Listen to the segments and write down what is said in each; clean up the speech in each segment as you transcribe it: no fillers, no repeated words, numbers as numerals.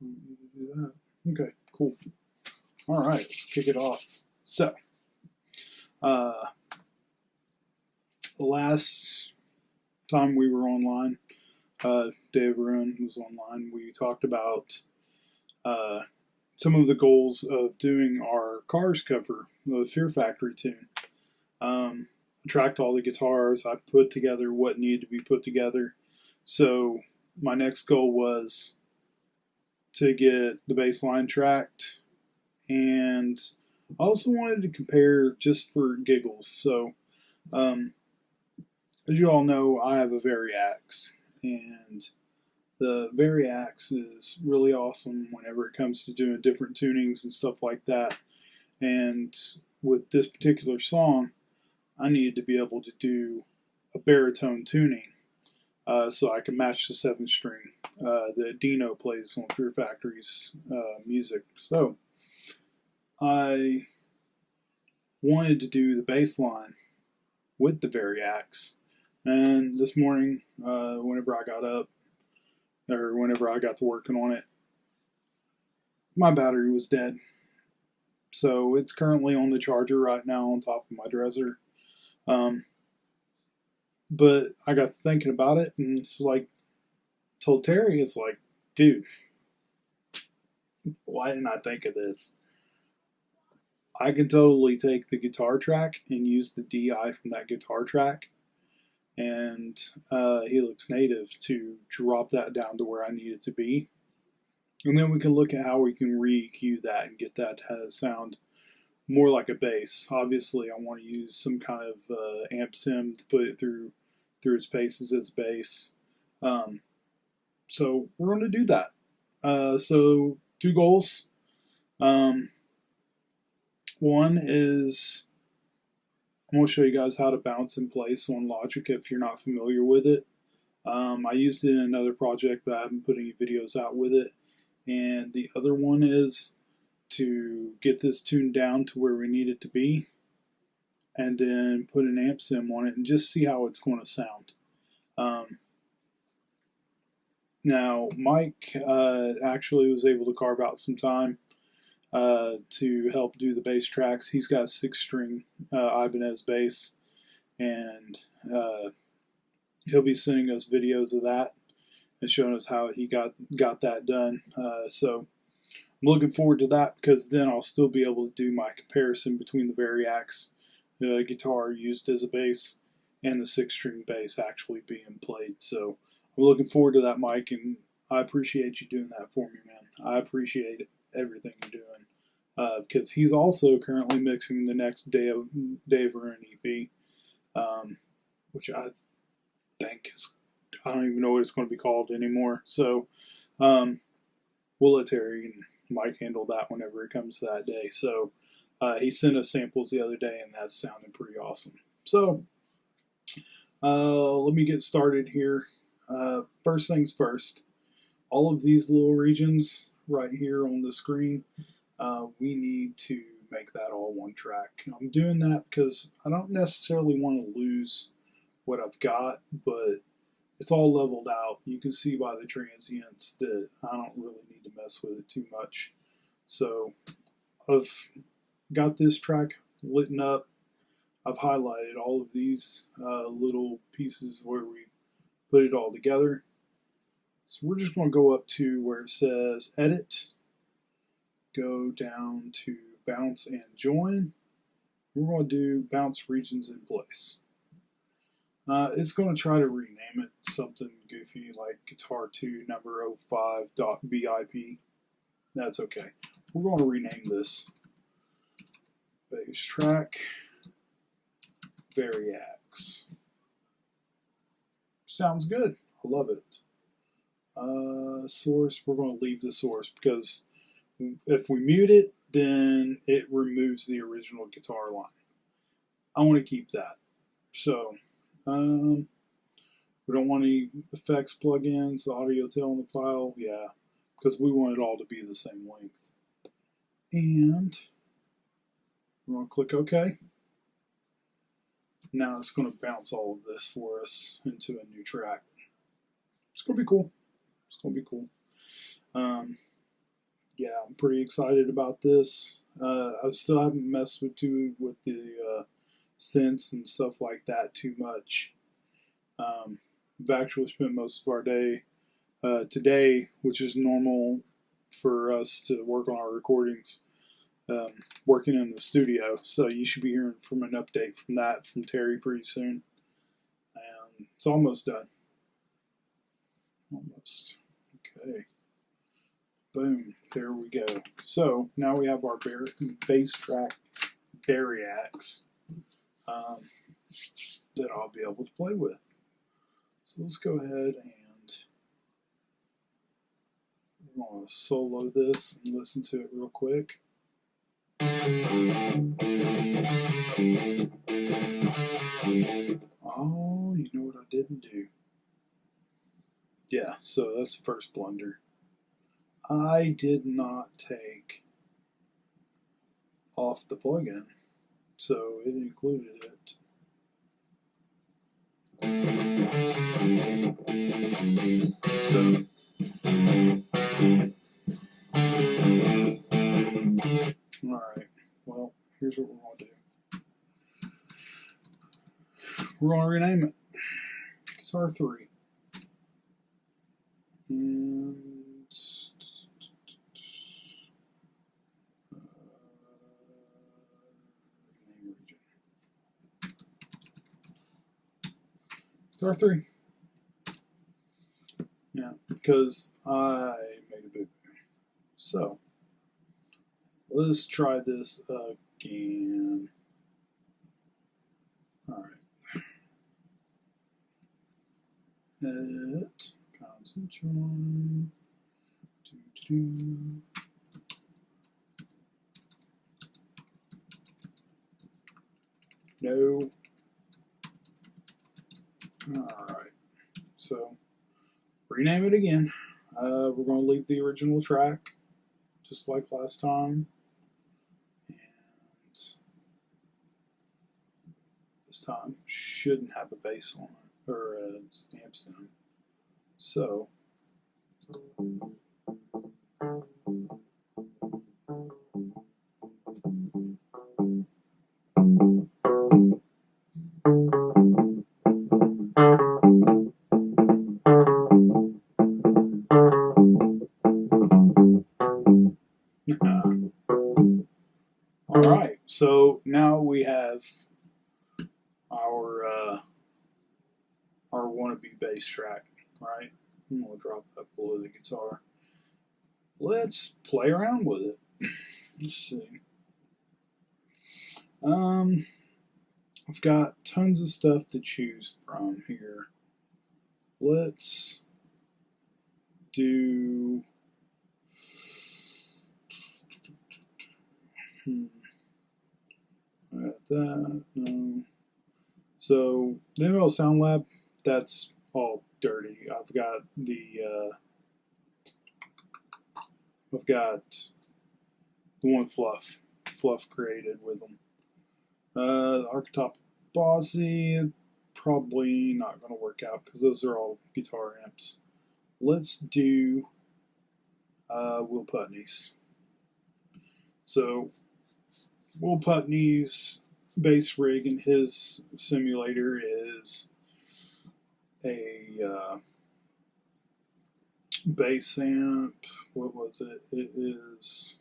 Do that. Okay, cool. All right, let's kick it off. So, last time we were online, Dave Ruin was online. We talked about some of the goals of doing our Cars cover, the Fear Factory tune. I tracked all the guitars. I put together what needed to be put together. So my next goal was to get the bass line tracked, and I also wanted to compare just for giggles. So, as you all know, I have a Variax, and the Variax is really awesome whenever it comes to doing different tunings and stuff like that. And with this particular song, I needed to be able to do a baritone tuning so I can match the 7th string that Dino plays on Fear Factory's music. So I wanted to do the bass line with the Variax, and this morning, whenever I got up, or whenever I got to working on it, my battery was dead. So it's currently on the charger right now on top of my dresser. But I got thinking about it, and it's like, told Terry, it's like, dude, why didn't I think of this? I can totally take the guitar track and use the DI from that guitar track and Helix Native to drop that down to where I need it to be. And then we can look at how we can re-EQ that and get that to sound more like a bass. Obviously, I want to use some kind of amp sim to put it through its paces as bass. So we're going to do that. So 2 goals. One is I'm going to show you guys how to bounce in place on Logic if you're not familiar with it. I used it in another project, but I haven't put any videos out with it. And the other one is to get this tuned down to where we need it to be, and then put an amp sim on it and just see how it's going to sound. Now, Mike actually was able to carve out some time to help do the bass tracks. He's got a 6-string Ibanez bass, and he'll be sending us videos of that and showing us how he got that done. So I'm looking forward to that, because then I'll still be able to do my comparison between the Variax guitar used as a bass and the 6-string bass actually being played. So I'm looking forward to that, Mike, and I appreciate you doing that for me, man. I appreciate everything you're doing, because he's also currently mixing the next Dave Ruin EP, which I think is, I don't even know what it's going to be called anymore. So we'll let Terry and Mike handle that whenever it comes to that day. So he sent us samples the other day, and that's sounding pretty awesome. So let me get started here. First things first, all of these little regions right here on the screen, we need to make that all one track. I'm doing that because I don't necessarily want to lose what I've got, but it's all leveled out. You can see by the transients that I don't really need to mess with it too much. So I've got this track lit up. I've highlighted all of these little pieces where we put it all together. So we're just going to go up to where it says Edit, go down to Bounce and Join. We're going to do Bounce Regions in Place. It's going to try to rename it something goofy like Guitar 2 number 05.bip. That's okay. We're going to rename this bass track Variax. Sounds good. I love it. Source, we're going to leave the source, because if we mute it, then it removes the original guitar line. I want to keep that. So we don't want any effects plugins, the audio tail in the file, yeah, because we want it all to be the same length. And we're going to click OK. Now it's going to bounce all of this for us into a new track. It's going to be cool. It's going to be cool. yeah, I'm pretty excited about this. I still haven't messed with the synths and stuff like that too much. We've actually spent most of our day today, which is normal for us to work on our recordings, um, working in the studio. So you should be hearing from an update from that from Terry pretty soon. And it's almost done. Almost. Okay. Boom. There we go. So now we have our bass track Variax that I'll be able to play with. So let's go ahead and we're going to solo this and listen to it real quick. Oh, you know what I didn't do? Yeah, so that's the first blunder. I did not take off the plugin, so it included it. So, alright, well, here's what we're going to do. We're going to rename it Guitar 3. And Guitar 3. Yeah, because I made a boo. So, let's try this again. Alright. Edit. Concentration. No. Alright. So, rename it again. We're going to leave the original track, just like last time. And this time shouldn't have a bass on it, or a stamp sound. So, alright, so now we have our wannabe bass track, right? I'm going to drop that below the guitar. Let's play around with it. Let's see. I've got tons of stuff to choose from here. Let's do that. No. So the ML Sound Lab, that's all dirty. I've got the one fluff created with them. Archetype Bossy, probably not going to work out because those are all guitar amps. Let's do Will Putney's. So Will Putney's bass rig in his simulator is a bass amp. What was it? It is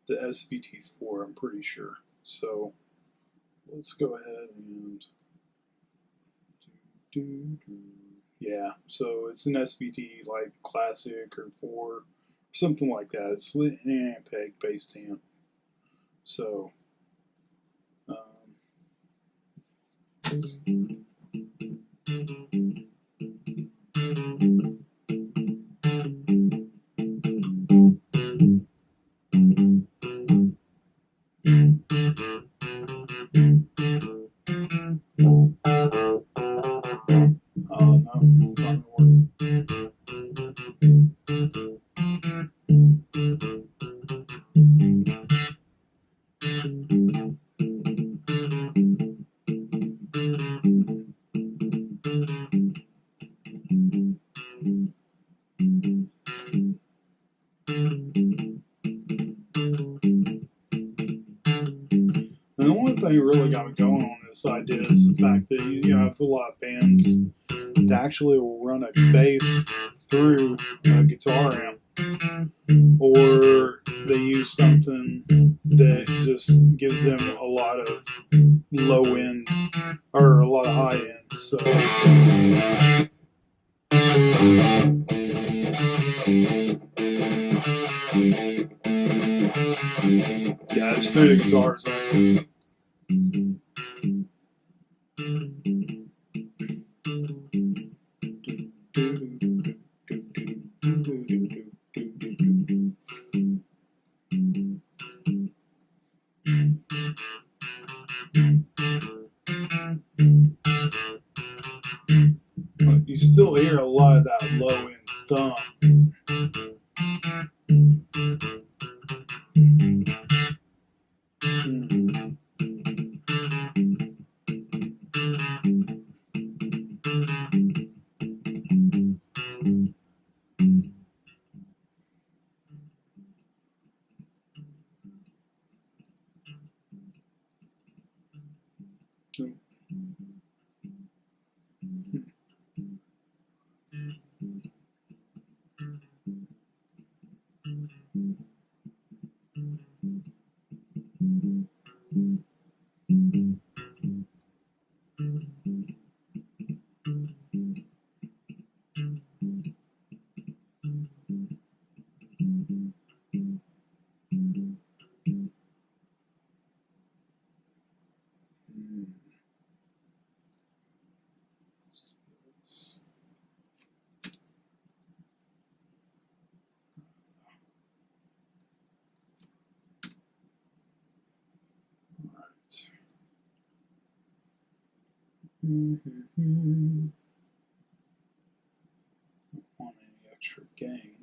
the SVT4, I'm pretty sure. So let's go ahead and yeah, so it's an SVT like Classic or 4, something like that. It's an Ampeg based amp. So thing that really got me going on this idea is the fact that you know I have a lot of bands that actually will run a bass through a guitar amp, or they use something that just gives them a lot of low end or a lot of high end. So yeah, it's through the guitars. But you still hear a lot of that low end thump. Don't want any extra gain.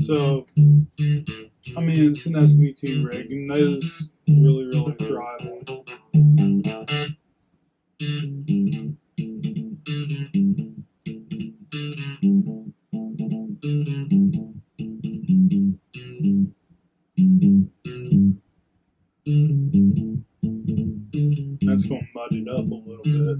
So, I mean, it's an SVT rig, and those really drive on. That's going to mud it up a little bit.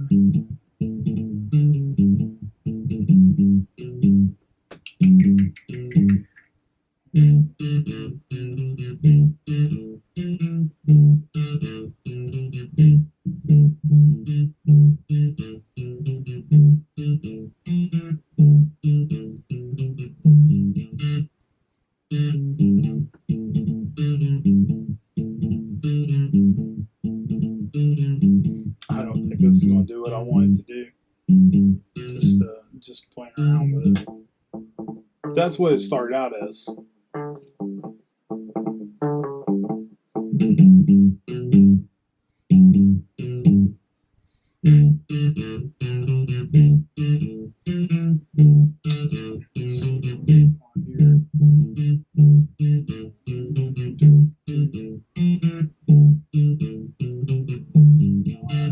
I don't think this is going to do what I want it to do. Just playing around with it. That's what it started out as.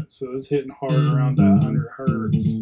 So it's hitting hard around that 100 hertz.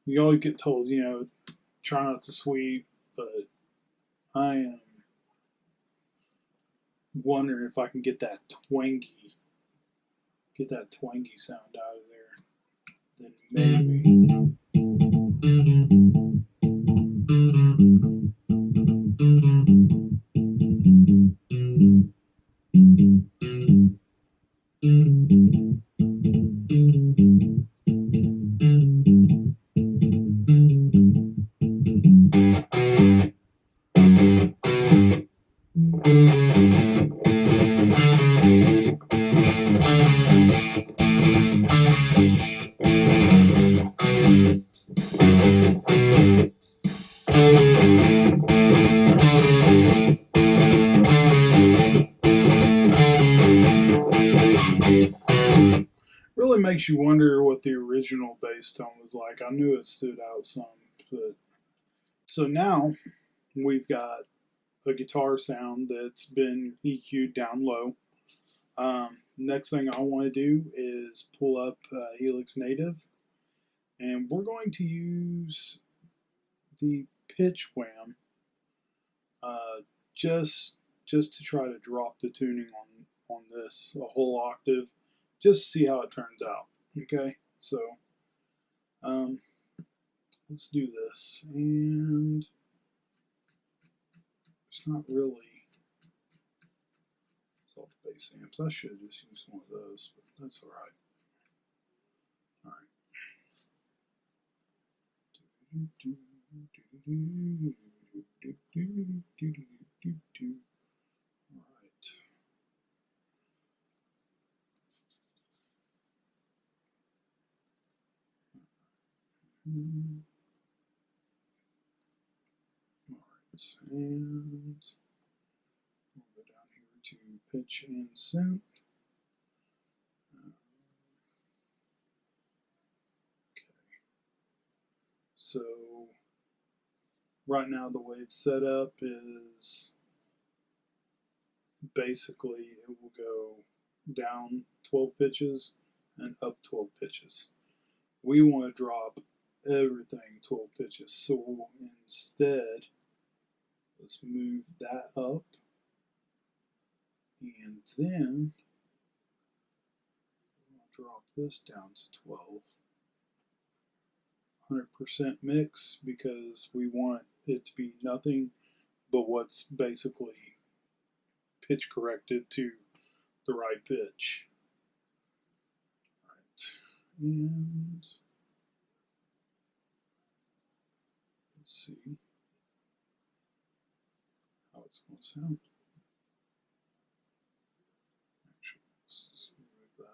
You always get told, you know, try not to sweep, but I am wondering if I can get that twangy sound out of there. Then maybe. Really makes you wonder what the original bass tone was like. I knew it stood out some, but so now we've got a guitar sound that's been EQ'd down low. Next thing I want to do is pull up Helix Native, and we're going to use the Pitch Wham just to try to drop the tuning on this a whole octave, just to see how it turns out. Okay, so let's do this, and it's not really soft bass amps. I should have just used one of those, but that's all right. All right. Alright, and we'll go down here to pitch and synth. Okay, so right now the way it's set up is basically it will go down 12 pitches and up 12 pitches. We want to drop everything 12 pitches, so instead let's move that up, and then we'll drop this down to 12. 100% mix, because we want it to be nothing but what's basically pitch corrected to the right pitch. And let's see how it's going to sound. Actually, let's just remove that.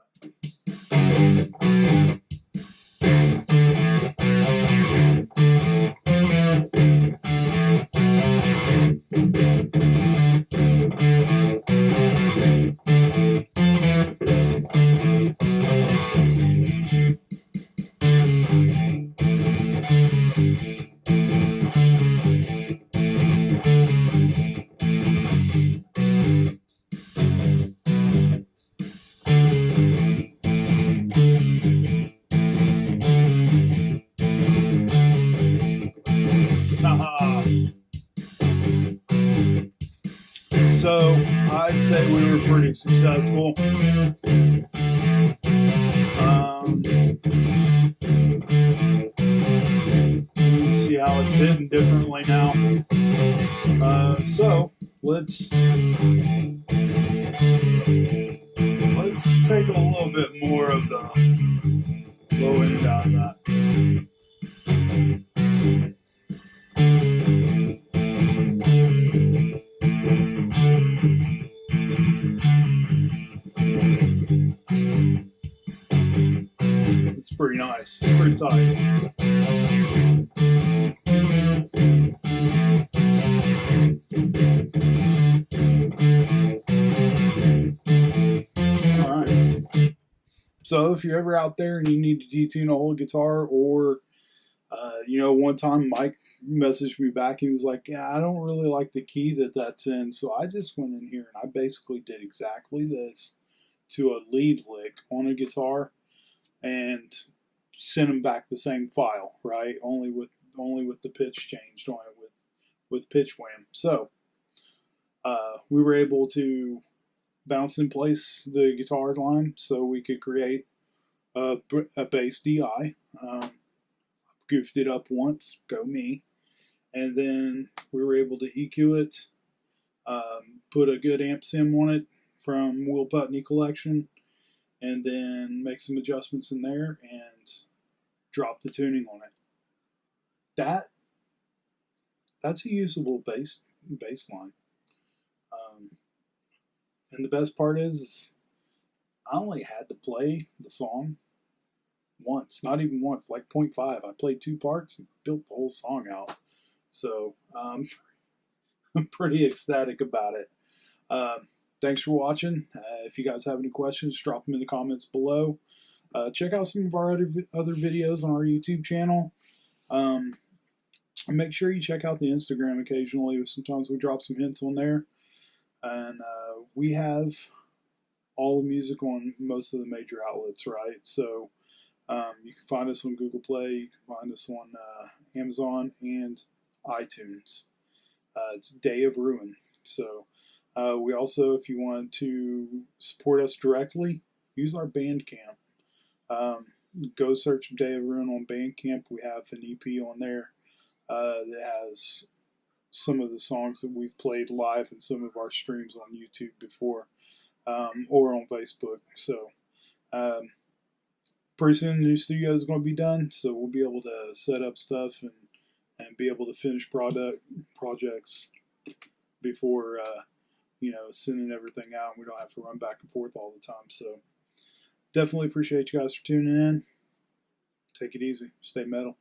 So I'd say we were pretty successful. You see how it's hitting differently now. So let's take a little bit more of the low end out of that. It's pretty nice. It's pretty tight. Alright. So if you're ever out there and you need to detune a whole guitar, or One time Mike messaged me back. He was like, "Yeah, I don't really like the key that's in." So I just went in here and I basically did exactly this to a lead lick on a guitar and sent him back the same file, right? Only with the pitch changed on it with Pitch Wham. So we were able to bounce in place the guitar line so we could create a bass DI. Goofed it up once, go me. And then we were able to EQ it, put a good amp sim on it from Will Putney collection, and then make some adjustments in there and drop the tuning on it. That's a usable bass line. And the best part is I only had to play the song once, not even once, like 0.5. I played 2 parts and built the whole song out. So I'm pretty ecstatic about it. Thanks for watching. If you guys have any questions, drop them in the comments below. Check out some of our other videos on our YouTube channel. Make sure you check out the Instagram occasionally. Sometimes we drop some hints on there. And we have all the music on most of the major outlets, right? So you can find us on Google Play. You can find us on Amazon and iTunes. It's Day of Ruin. So we also, if you want to support us directly, use our Bandcamp. Go search Day of Ruin on Bandcamp. We have an EP on there that has some of the songs that we've played live in some of our streams on YouTube before, or on Facebook. So pretty soon the new studio is going to be done, so we'll be able to set up stuff and be able to finish projects before sending everything out. We don't have to run back and forth all the time. So definitely appreciate you guys for tuning in. Take it easy. Stay metal.